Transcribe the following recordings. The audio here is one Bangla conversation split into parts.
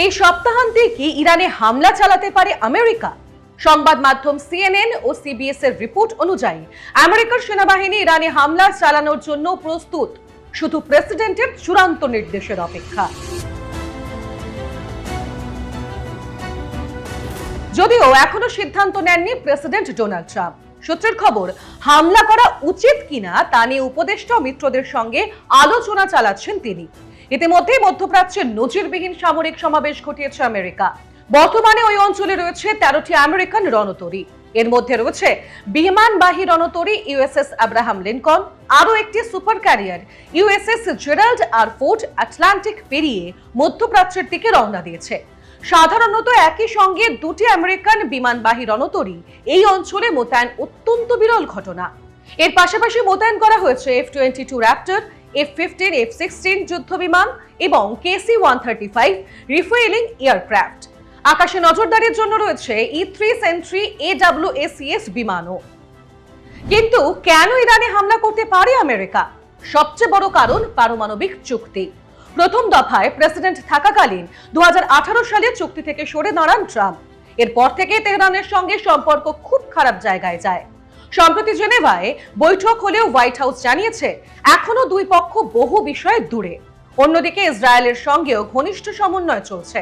এই সপ্তাহান্তে কি ইরানে হামলা চালাতে পারে আমেরিকা? সংবাদ মাধ্যম সিএনএন ও সিবিএস এর রিপোর্ট অনুযায়ী আমেরিকার সেনাবাহিনী ইরানে হামলা চালানোর জন্য প্রস্তুত, শুধু প্রেসিডেন্টের চূড়ান্ত নির্দেশের অপেক্ষা। যদিও এখনো সিদ্ধান্ত নেননি প্রেসিডেন্ট ডোনাল্ড ট্রাম্প। সূত্রের খবর, হামলা করা উচিত কিনা তা নিয়ে উপদেষ্টা ও মিত্রদের সঙ্গে আলোচনা চালাচ্ছেন তিনি। ইতিমধ্যে মধ্যপ্রাচ্যে নজিরবিহীন সামরিক সমাবেশ ঘটিয়েছে আমেরিকা। বর্তমানে ওই অঞ্চলে রয়েছে 13টি আমেরিকান রণতরী। এর মধ্যে রয়েছে বিমানবাহী রণতরী ইউএসএস আব্রাহাম লিঙ্কন, আরও একটি super carrier USS Gerald R Ford Atlantic পেরিয়ে মধ্যপ্রাচ্যের দিকে রওনা দিয়েছে। সাধারণত একই সঙ্গে দুটি আমেরিকান বিমানবাহী রণতরী এই অঞ্চলে মোতায়েন অত্যন্ত বিরল ঘটনা। এর পাশাপাশি মোতায়েন করা হয়েছে F-22 র্যাপটর, F-15, F-16 যুদ্ধ বিমান এবং KC-135 রিফুয়েলিং এয়ারক্রাফট। আকাশে নজরদারির জন্য রয়েছে E-3 সেন্ট্রি AWACS বিমানও। কিন্তু কেন ইরানে হামলা করতে পারে আমেরিকা? সবচেয়ে বড় কারণ পারমাণবিক চুক্তি। প্রথম দফায় প্রেসিডেন্ট থাকাকালীন 2018 সালে চুক্তি থেকে সরে দাঁড়ান ট্রাম্প। এরপর থেকে তেহরানের সঙ্গে সম্পর্ক খুব খারাপ জায়গায় যায়। সম্প্রতি জেনেভায় বৈঠক হলেও হোয়াইট হাউস জানিয়েছে এখনো দুই পক্ষ বহু বিষয়ে দূরে। অন্যদিকে ইসরায়েলের সঙ্গেও ঘনিষ্ঠ সমন্বয় চলছে।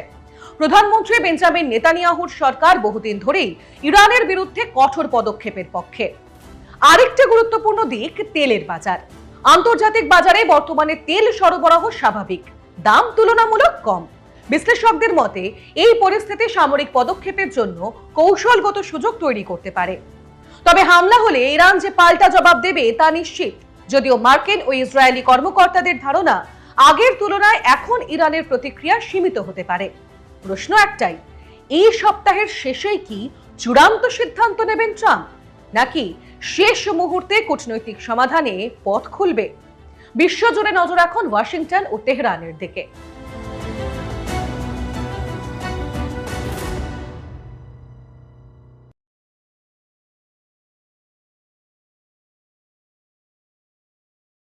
প্রধানমন্ত্রী বেঞ্জামিন নেতানিয়াহুর সরকার বহুদিন ধরেই ইরানের বিরুদ্ধে কঠোর পদক্ষেপের পক্ষে। আরেকটা গুরুত্বপূর্ণ দিক তেলের বাজার। আন্তর্জাতিক বাজারে বর্তমানে তেল সরবরাহ স্বাভাবিক, দাম তুলনামূলক কম। বিশ্লেষকদের মতে এই পরিস্থিতি সামরিক পদক্ষেপের জন্য কৌশলগত সুযোগ তৈরি করতে পারে। তবে হামলা হলে ইরান যে পাল্টা জবাব দেবে তা নিশ্চিত। যদিও মার্কিন ও ইসরায়েলি কর্মকর্তাদের ধারণা আগের তুলনায় এখন ইরানের প্রতিক্রিয়া সীমিত হতে পারে। প্রশ্ন একটাই, এই সপ্তাহের শেষেই কি চূড়ান্ত সিদ্ধান্ত নেবেন ট্রাম্প, নাকি শেষ মুহূর্তে কূটনৈতিক সমাধানে পথ খুলবে? বিশ্বজুড়ে নজর রাখুন ওয়াশিংটন ও তেহরানের দিকে।